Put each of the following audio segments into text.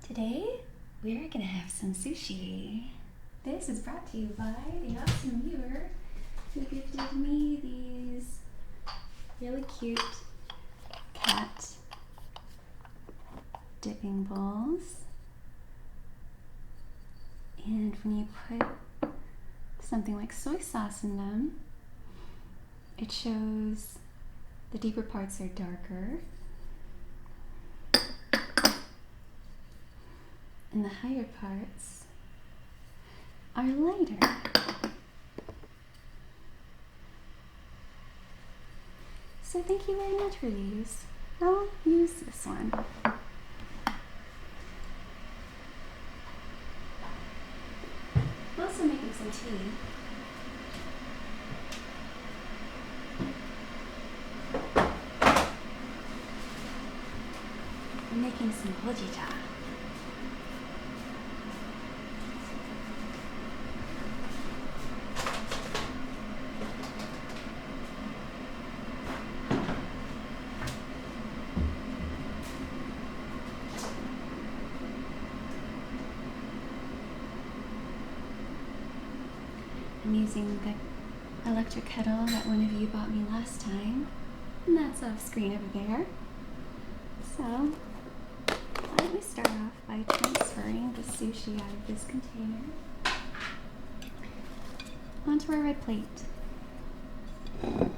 Today, we're gonna have some sushi. This is brought to you by the awesome viewer who gifted me these really cute cat dipping bowls. And when you put something like soy sauce in them, it shows the deeper parts are darker and the higher parts are lighter. So thank you very much for these. I'll use this one. I'm also making some tea. I'm making some hojita. I'm using the electric kettle that one of you bought me last time, and that's off screen over there. So, why don't we start off by transferring the sushi out of this container onto our red plate. Let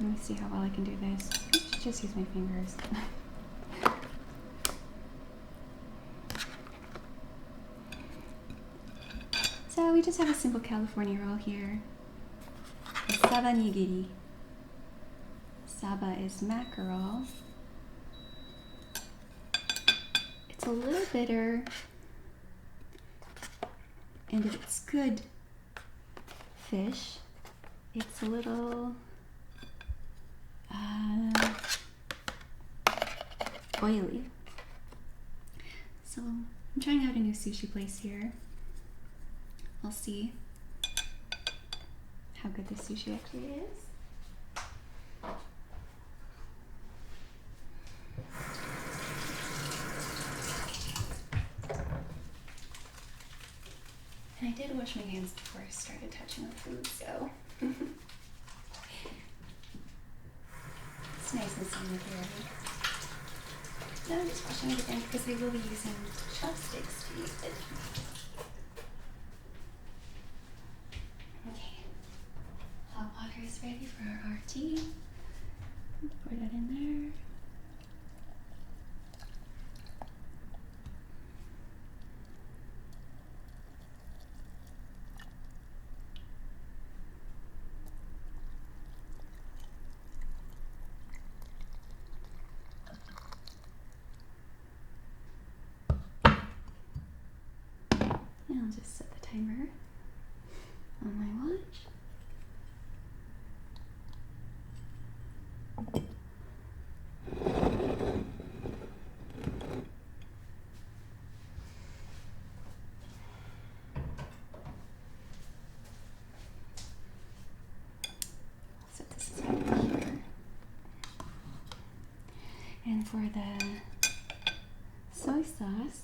me see how well I can do this. I should just use my fingers. So we just have a simple California roll here. A saba nigiri. Saba is mackerel. It's a little bitter, and if it's good fish, it's a little oily. So I'm trying out a new sushi place here. I'll see how good this sushi actually is. And I did wash my hands before I started touching the food, so it's nice and sanitary. Now I'm just washing it again because I will be using chopsticks to use it. Okay, hot water is ready for our tea. Pour that in there. And I'll just set the timer on my watch. Set this aside here. And for the soy sauce,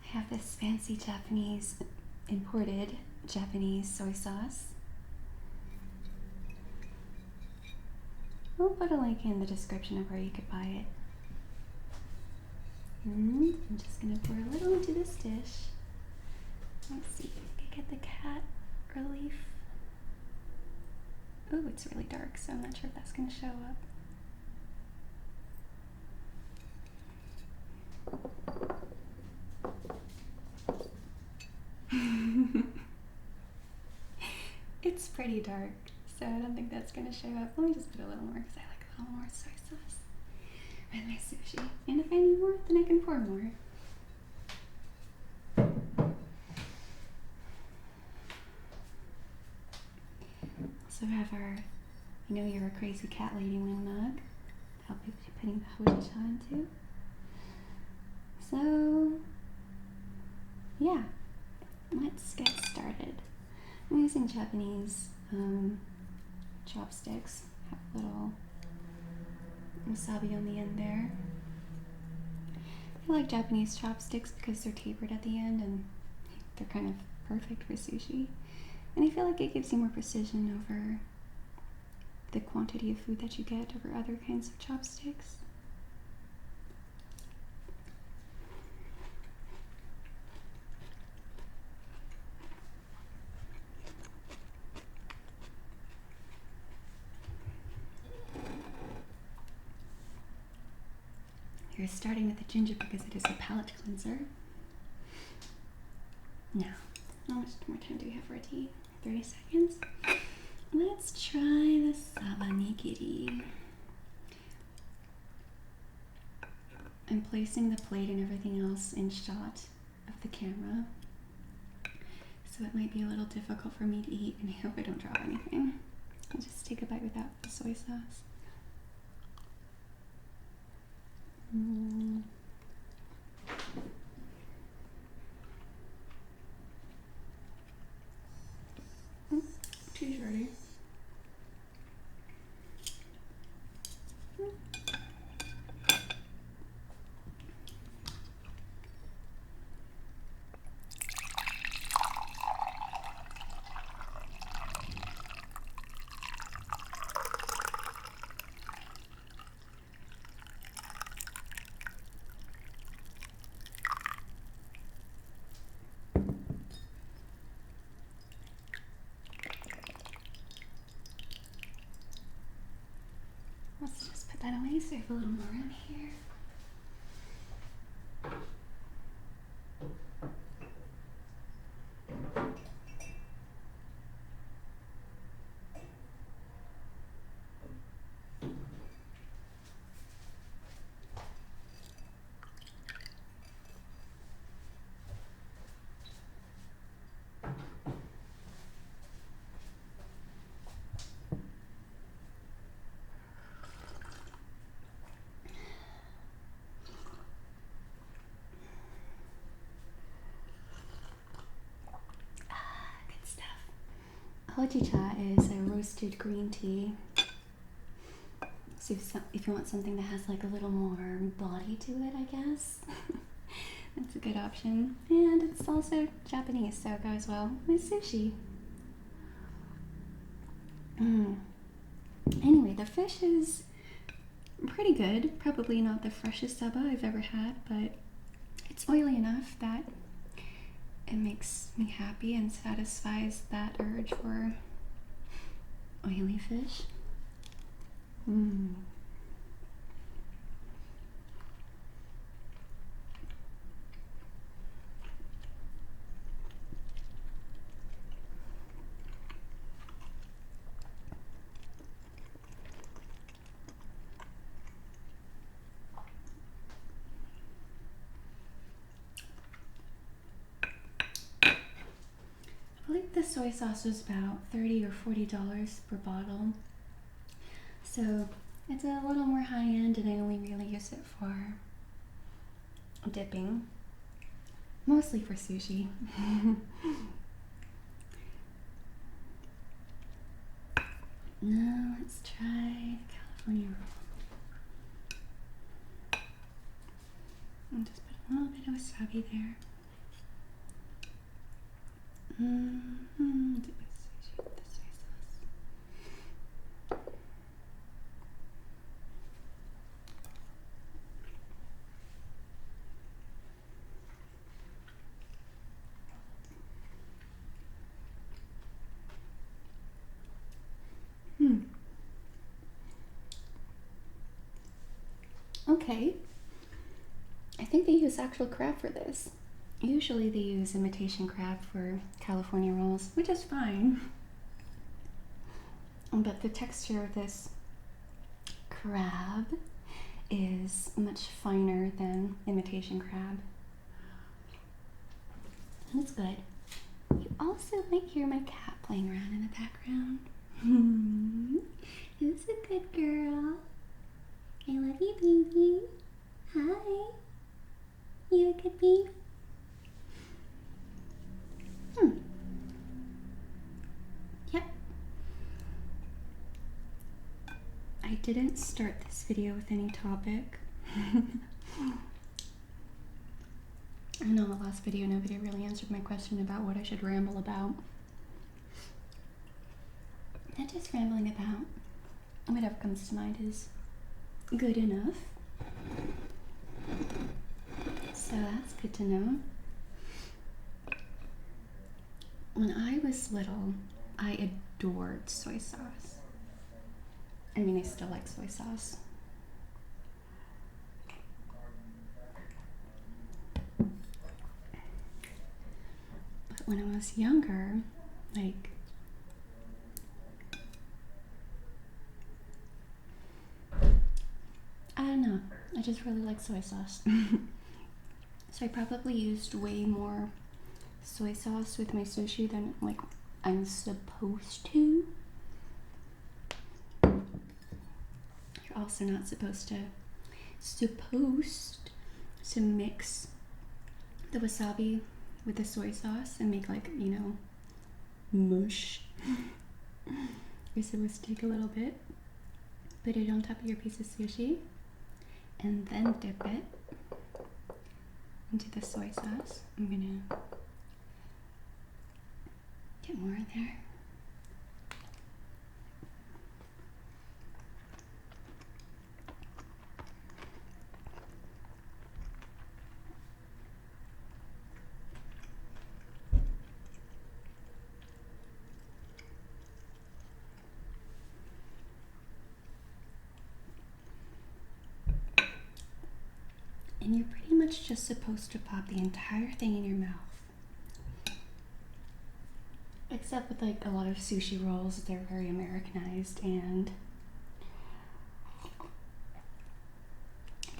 I have this fancy Japanese, imported Japanese soy sauce. I'll put a link in the description of where you could buy it. And I'm just gonna pour a little into this dish. Let's see if I can get the cat relief. Oh, it's really dark, so I'm not sure if that's gonna show up. It's pretty dark, so I don't think that's gonna show up. Let me just put a little more because I like a little more soy sauce with my sushi. And if I need more, then I can pour more. Also have our, you know, you're a crazy cat lady wing mug. I'll be putting the hojita into. So, yeah, let's get started. I'm using Japanese chopsticks. Have a little wasabi on the end there. I like Japanese chopsticks because they're tapered at the end and they're kind of perfect for sushi. And I feel like it gives you more precision over the quantity of food that you get over other kinds of chopsticks. You're starting with the ginger because it is a palate cleanser. Now, how much more time do we have for a tea? 30 seconds. Let's try the saba nigiri. I'm placing the plate and everything else in shot of the camera, so it might be a little difficult for me to eat, and I hope I don't drop anything. I'll just take a bite without the soy sauce. Tea's ready. Let's just put that away so I have a little more room here. Good stuff. Hojicha is a roasted green tea. So if you want something that has like a little more body to it, I guess, that's a good option. And it's also Japanese, so it goes well with sushi. Anyway, the fish is pretty good. Probably not the freshest saba I've ever had, but it's oily enough that it makes me happy and satisfies that urge for oily fish. I believe the soy sauce was about $30 or $40 per bottle. So it's a little more high end, and I only really use it for dipping, mostly for sushi. Now let's try the California roll. I'll just put a little bit of wasabi there. Dip the sushi with the soy sauce. Okay. I think they use actual crab for this. Usually they use imitation crab for California rolls, which is fine. But the texture of this crab is much finer than imitation crab. And it's good. You also might hear my cat playing around in the background. Who's a good girl? I love you, baby. Hi. You maybe? Yep. I didn't start this video with any topic. I know the last video nobody really answered my question about what I should ramble about. Not just rambling about. Whatever comes to mind is good enough. So that's good to know. When I was little, I adored soy sauce. I mean, I still like soy sauce. But when I was younger, like, I don't know, I just really like soy sauce. So I probably used way more soy sauce with my sushi than like I'm supposed to. You're also not supposed to mix the wasabi with the soy sauce and make, like, you know, mush. You're supposed to take a little bit, put it on top of your piece of sushi, and then dip it into the soy sauce. I'm gonna get more in there. And you're pretty much just supposed to pop the entire thing in your mouth. Except with, like, a lot of sushi rolls, they're very Americanized and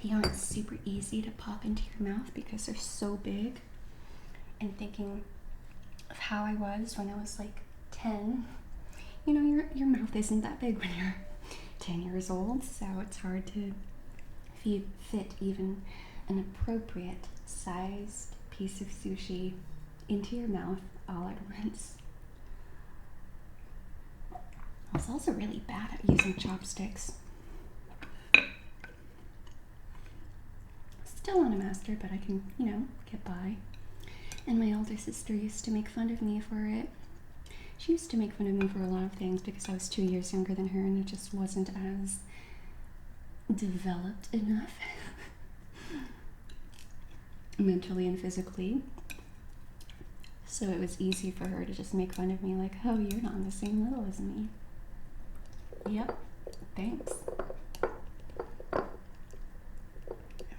they aren't super easy to pop into your mouth because they're so big. And thinking of how I was when I was like 10, you know, your mouth isn't that big when you're 10 years old, so it's hard to fit even an appropriate sized piece of sushi into your mouth all at once. I was also really bad at using chopsticks. Still on a master, but I can, you know, get by. And my older sister used to make fun of me for it. She used to make fun of me for a lot of things because I was 2 years younger than her and it just wasn't as developed enough mentally and physically. So it was easy for her to just make fun of me, like, oh, you're not on the same level as me. Yep, thanks.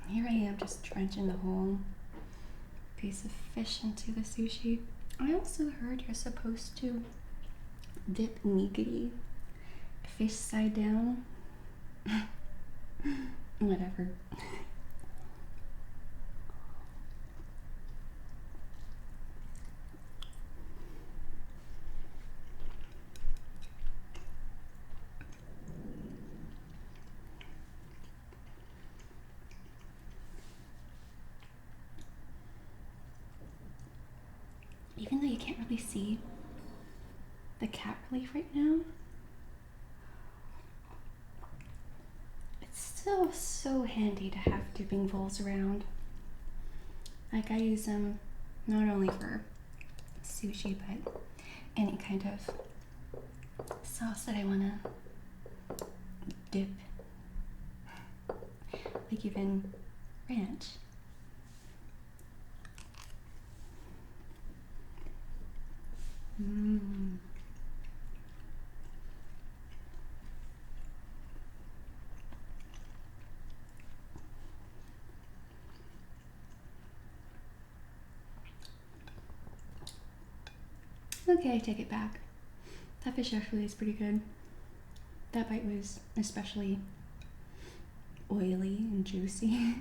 Here I am just drenching the whole piece of fish into the sushi. I also heard you're supposed to dip nigiri fish side down. Whatever. Even though you can't really see the cat relief right now, it's still so handy to have dipping bowls around. Like, I use them not only for sushi, but any kind of sauce that I want to dip. Like even ranch. Okay, I take it back. That fish actually is pretty good. That bite was especially oily and juicy.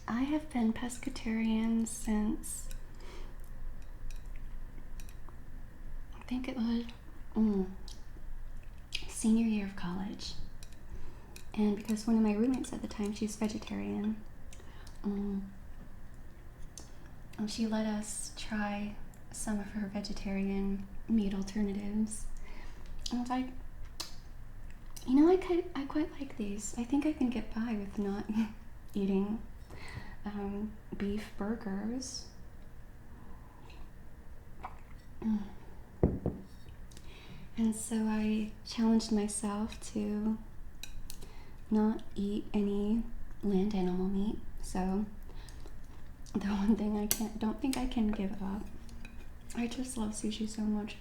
I have been pescatarian since I think it was senior year of college. And because one of my roommates at the time, she's vegetarian, and she let us try some of her vegetarian meat alternatives. And I was like, you know, I quite like these. I think I can get by with not eating beef burgers. And so I challenged myself to not eat any land animal meat. So the one thing don't think I can give up. I just love sushi so much.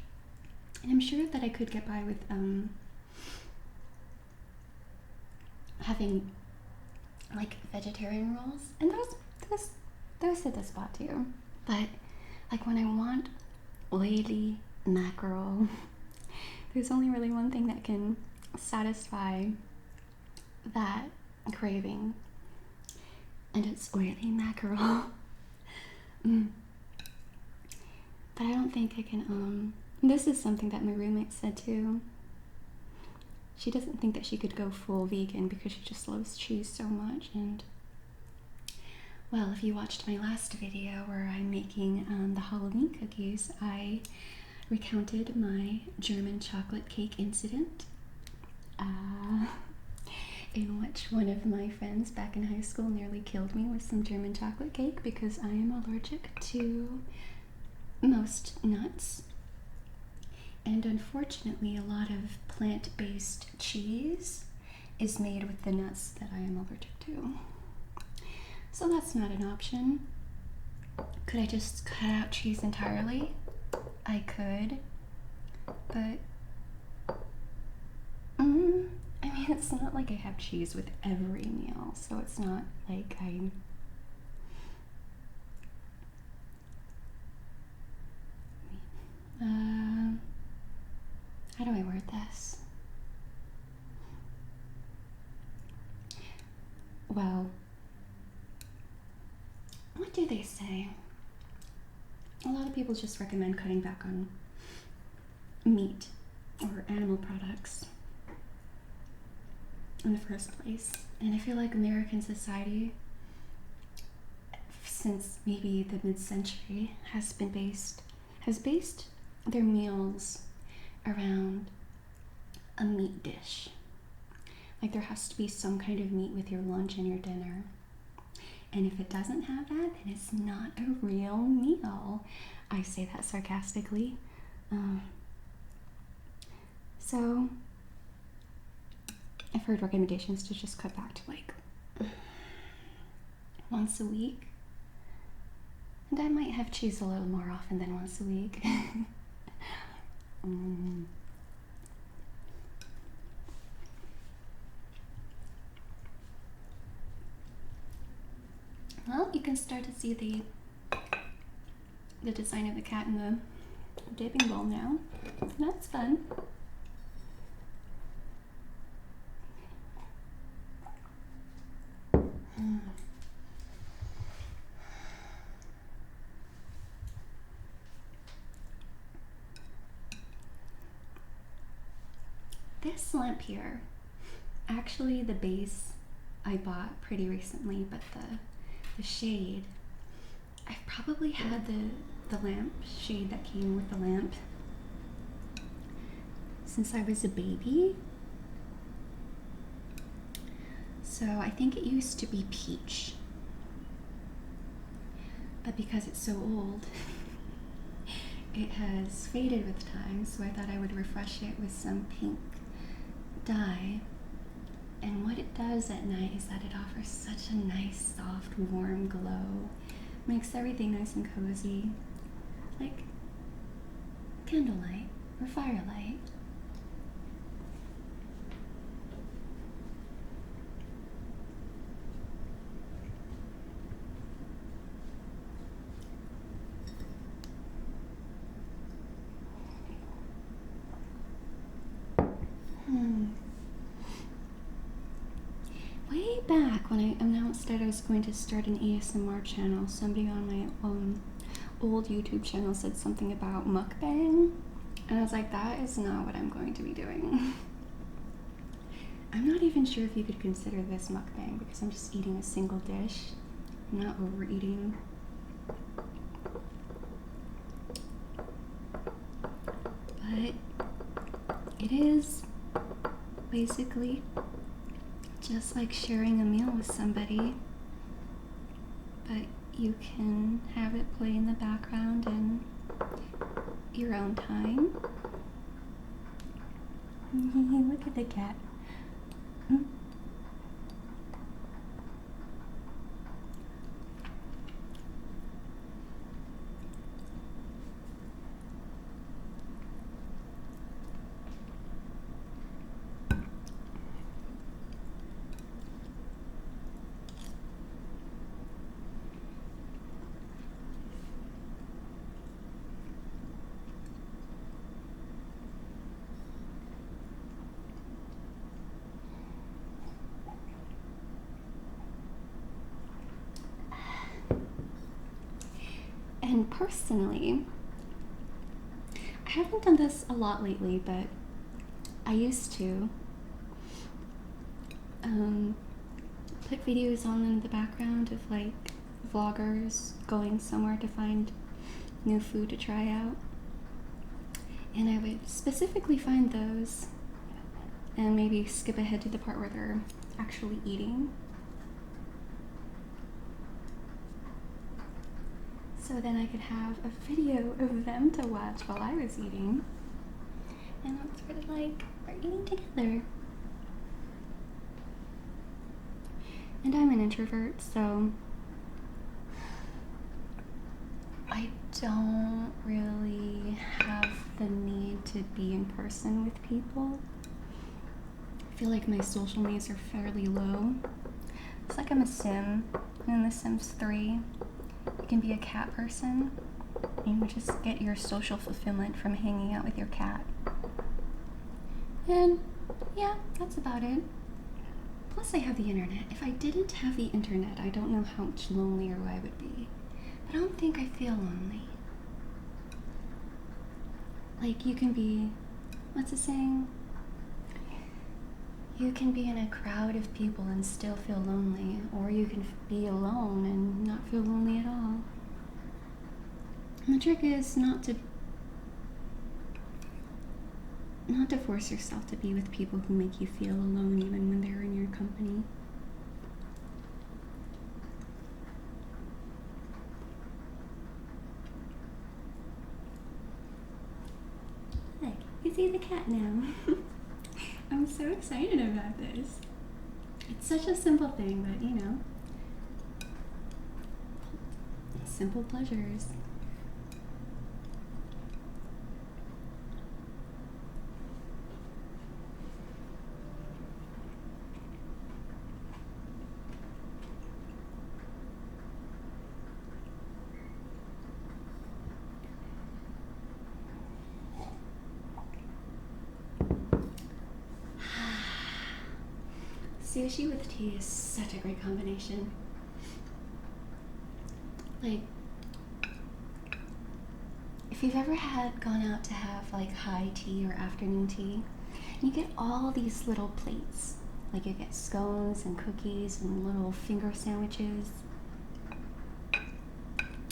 And I'm sure that I could get by with having like vegetarian rolls. And those hit the spot too. But like when I want oily mackerel, there's only really one thing that can satisfy that craving, and it's oily mackerel. But I don't think I can, this is something that my roommate said too. She doesn't think that she could go full vegan because she just loves cheese so much. And well, if you watched my last video where I'm making the Halloween cookies, I recounted my German chocolate cake incident, in which one of my friends back in high school nearly killed me with some German chocolate cake because I am allergic to most nuts. And unfortunately, a lot of plant-based cheese is made with the nuts that I am allergic to. So that's not an option. Could I just cut out cheese entirely? I could, but I mean, it's not like I have cheese with every meal, so it's not like how do I word this? Well, what do they say? A lot of people just recommend cutting back on meat or animal products in the first place. And I feel like American society, since maybe the mid-century, has based their meals around a meat dish. Like there has to be some kind of meat with your lunch and your dinner. And if it doesn't have that, then it's not a real meal. I say that sarcastically. So I've heard recommendations to just cut back to like once a week. And I might have cheese a little more often than once a week. Well, you can start to see the design of the cat in the dipping bowl now. That's fun. This lamp here, actually the base I bought pretty recently, but the shade, I've probably had the lamp shade that came with the lamp since I was a baby. So I think it used to be peach, but because it's so old, it has faded with time, so I thought I would refresh it with some pink dye. And what it does at night is that it offers such a nice, soft, warm glow. Makes everything nice and cozy, like candlelight or firelight. Way back when I announced that I was going to start an ASMR channel, somebody on my old YouTube channel said something about mukbang, and I was like, that is not what I'm going to be doing. I'm not even sure if you could consider this mukbang because I'm just eating a single dish. I'm not overeating. But it is basically just like sharing a meal with somebody, but you can have it play in the background in your own time. Look at the cat. And personally, I haven't done this a lot lately, but I used to put videos on in the background of like vloggers going somewhere to find new food to try out. And I would specifically find those and maybe skip ahead to the part where they're actually eating. So then I could have a video of them to watch while I was eating. And it's sort of like we're eating together. And I'm an introvert, so I don't really have the need to be in person with people. I feel like my social needs are fairly low. It's like I'm a sim in The Sims 3. You can be a cat person, and you just get your social fulfillment from hanging out with your cat. And yeah, that's about it. Plus I have the internet. If I didn't have the internet, I don't know how much lonelier I would be. But I don't think I feel lonely. Like you can be, what's the saying? You can be in a crowd of people and still feel lonely, or you can be alone and not feel lonely at all. And the trick is not to force yourself to be with people who make you feel alone even when they're in your company. Look, you see the cat now. I'm so excited about this. It's such a simple thing, but you know, simple pleasures. Sushi with tea is such a great combination. Like, if you've ever gone out to have like high tea or afternoon tea, you get all these little plates. Like you get scones and cookies and little finger sandwiches.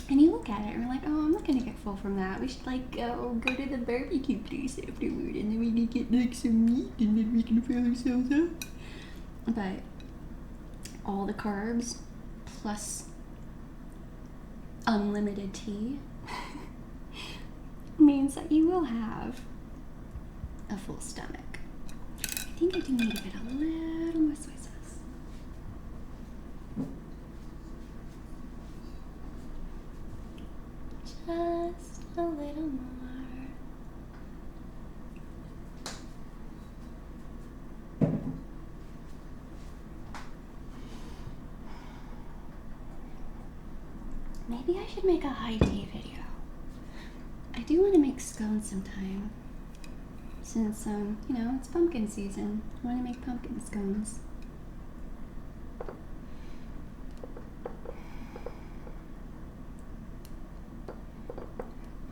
And you look at it and you're like, oh, I'm not gonna get full from that. We should like go to the barbecue place afterward, and then we can get like some meat, and then we can fill ourselves up. But all the carbs plus unlimited tea means that you will have a full stomach. I think I do need to get a little more soy sauce. Just a little more. Maybe I should make a high tea video. I do want to make scones sometime. Since, you know, it's pumpkin season. I want to make pumpkin scones.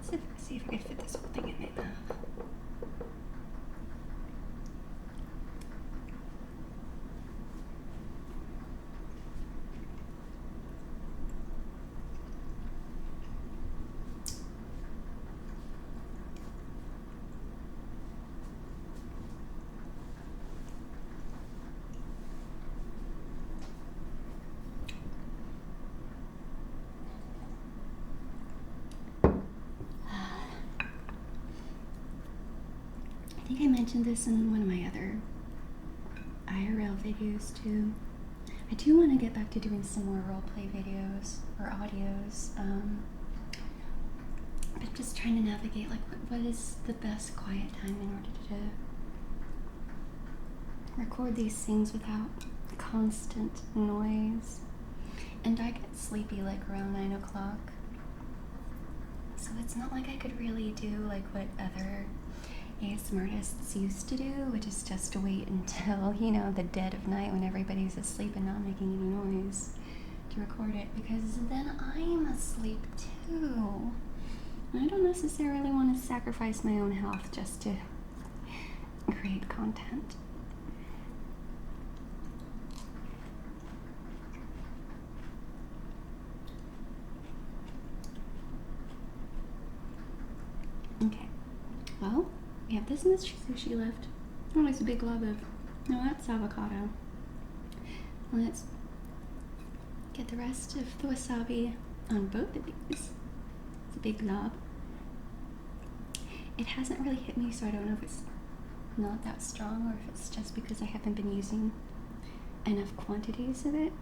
Let's see if I can fit this whole thing in my mouth. think I mentioned this in one of my other IRL videos too. I do want to get back to doing some more roleplay videos or audios. But I'm just trying to navigate like what is the best quiet time in order to record these things without constant noise. And I get sleepy like around 9 o'clock. So it's not like I could really do like what other ASMR artists used to do, which is just to wait until, you know, the dead of night when everybody's asleep and not making any noise to record it, because then I'm asleep too. I don't necessarily want to sacrifice my own health just to create content. Okay, well, we have this much sushi left. Oh, there's a big glob of, no, that's avocado. Let's get the rest of the wasabi on both of these. It's a big glob. It hasn't really hit me, so I don't know if it's not that strong or if it's just because I haven't been using enough quantities of it.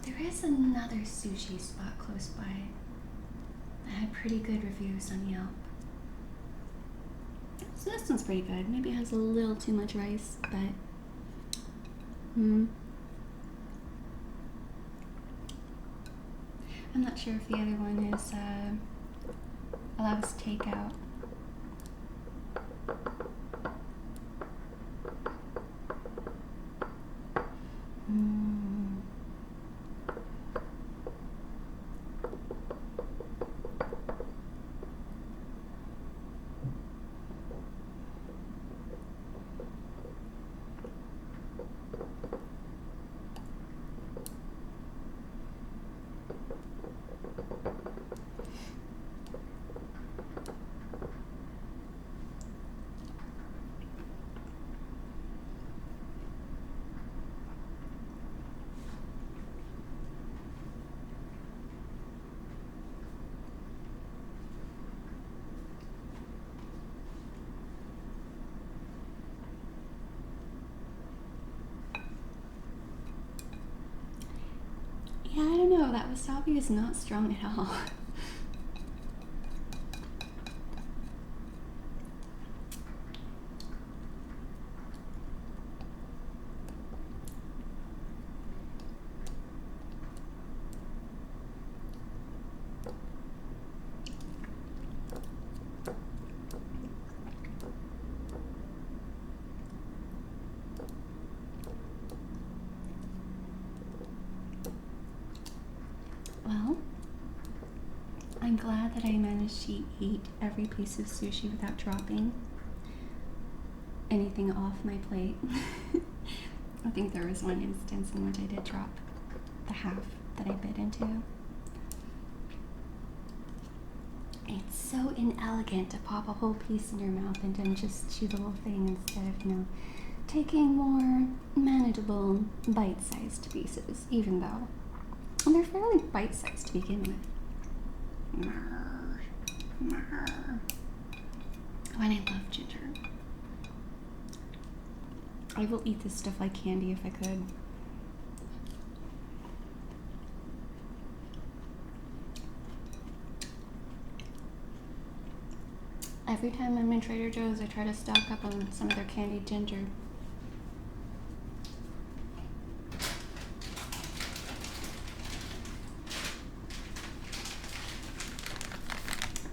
There is another sushi spot close by that had pretty good reviews on Yelp. So this one's pretty good. Maybe it has a little too much rice, but I'm not sure if the other one is allows takeout. Yeah, I don't know. That wasabi is not strong at all. Well, I'm glad that I managed to eat every piece of sushi without dropping anything off my plate. I think there was one instance in which I did drop the half that I bit into. It's so inelegant to pop a whole piece in your mouth and then just chew the whole thing instead of, you know, taking more manageable bite-sized pieces, even though they're fairly bite-sized to begin with. Oh, and I love ginger. I will eat this stuff like candy if I could. Every time I'm in Trader Joe's, I try to stock up on some of their candied ginger.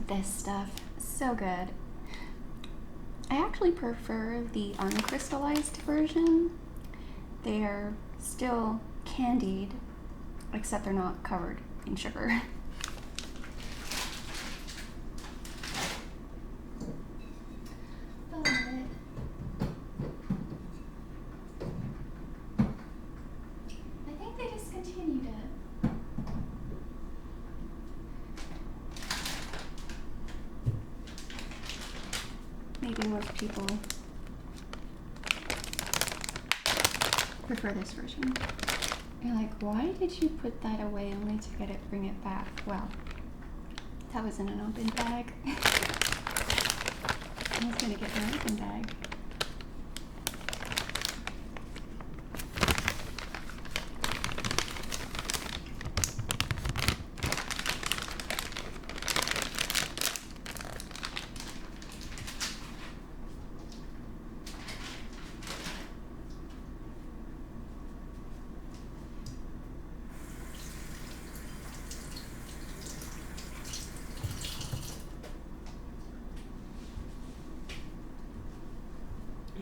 This stuff, so good. I actually prefer the uncrystallized version. They're still candied, except they're not covered in sugar. Maybe most people prefer this version. You're like, why did you put that away only to bring it back? Well, that was in an open bag. I was gonna get an open bag.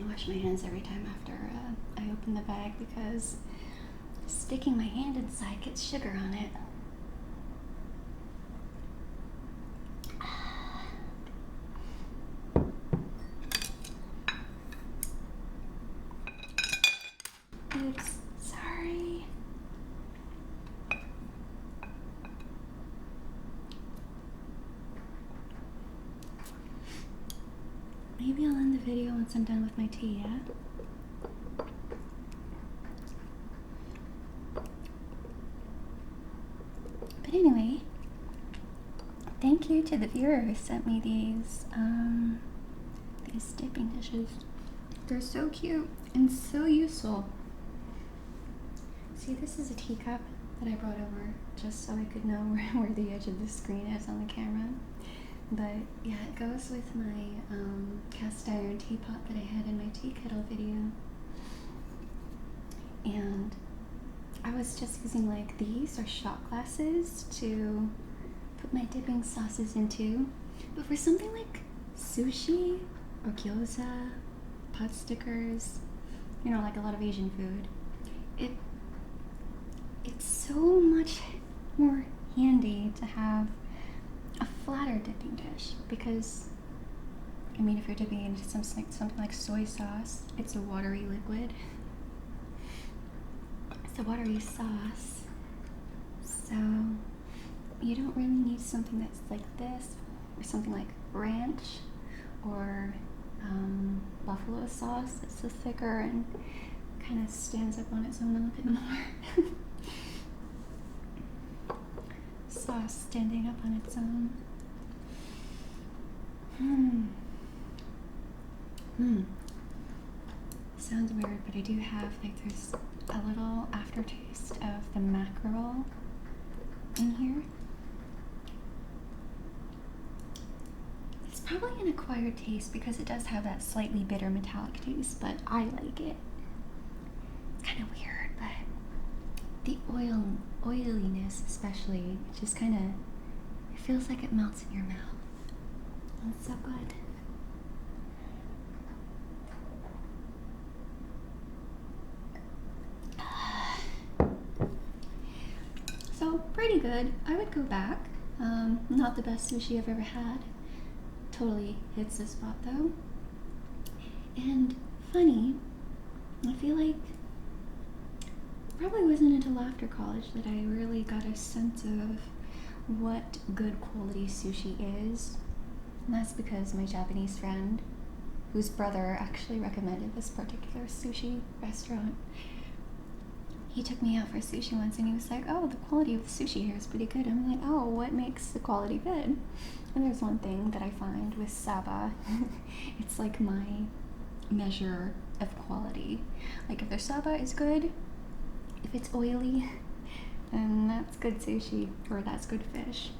I wash my hands every time after I open the bag because sticking my hand inside gets sugar on it. Oops, sorry. Maybe I'll end the video once I'm done with my tea, yeah? But anyway, thank you to the viewer who sent me these dipping dishes. They're so cute and so useful. See, this is a teacup that I brought over just so I could know where the edge of the screen is on the camera. But yeah, it goes with my cast iron teapot that I had in my tea kettle video. And I was just using like these or shot glasses to put my dipping sauces into. But for something like sushi or gyoza, pot stickers, you know, like a lot of Asian food, it's so much more handy to have a flatter dipping dish because, I mean, if you're dipping into something like soy sauce, it's a watery liquid. It's a watery sauce, so you don't really need something that's like this or something like ranch or buffalo sauce that's so thicker and kind of stands up on its own a little bit more. Sauce standing up on its own. Sounds weird, but I do have, like, there's a little aftertaste of the mackerel in here. It's probably an acquired taste because it does have that slightly bitter metallic taste, but I like it. It's kind of weird, but the oiliness especially, it just kind of, it feels like it melts in your mouth. It's so good. So pretty good. I would go back. Not the best sushi I've ever had. Totally hits the spot though. And funny, I feel like probably wasn't until after college that I really got a sense of what good quality sushi is. And that's because my Japanese friend, whose brother actually recommended this particular sushi restaurant, he took me out for sushi once and he was like, oh, the quality of the sushi here is pretty good. I'm like, oh, what makes the quality good? And there's one thing that I find with Saba. It's like my measure of quality. Like if their Saba is good, if it's oily, then that's good sushi, or that's good fish.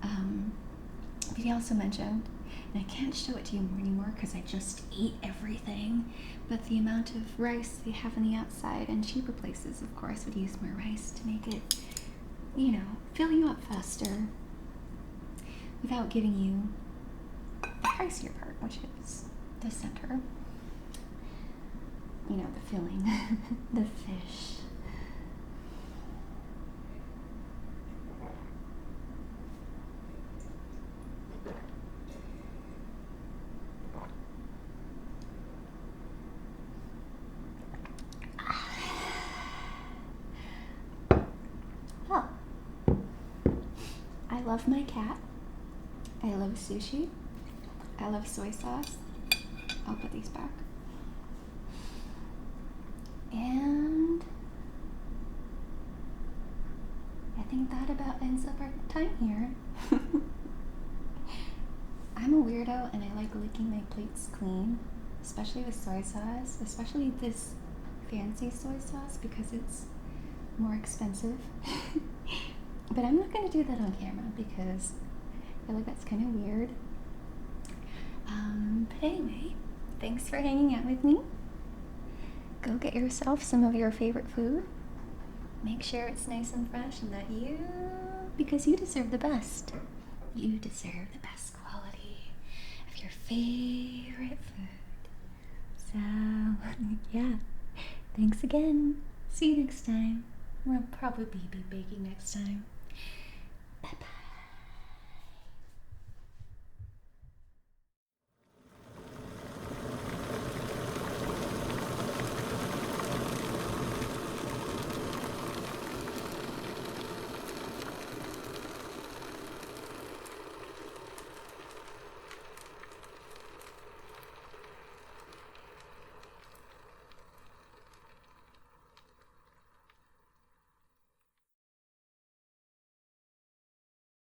But he also mentioned And I can't show it to you anymore because I just ate everything. But the amount of rice they have on the outside, and cheaper places, of course, would use more rice to make it, you know, fill you up faster without giving you the pricier part, which is the center. You know, the filling, the fish. Well, I love my cat. I love sushi. I love soy sauce. I'll put these back. And I think that about ends up our time here. I'm a weirdo and I like licking my plates clean, especially with soy sauce, especially this fancy soy sauce because it's more expensive. But I'm not going to do that on camera because I feel like that's kind of weird. But anyway, thanks for hanging out with me. Go get yourself some of your favorite food. Make sure it's nice and fresh and that because you deserve the best. You deserve the best quality of your favorite food. So, yeah. Thanks again. See you next time. We'll probably be baking next time.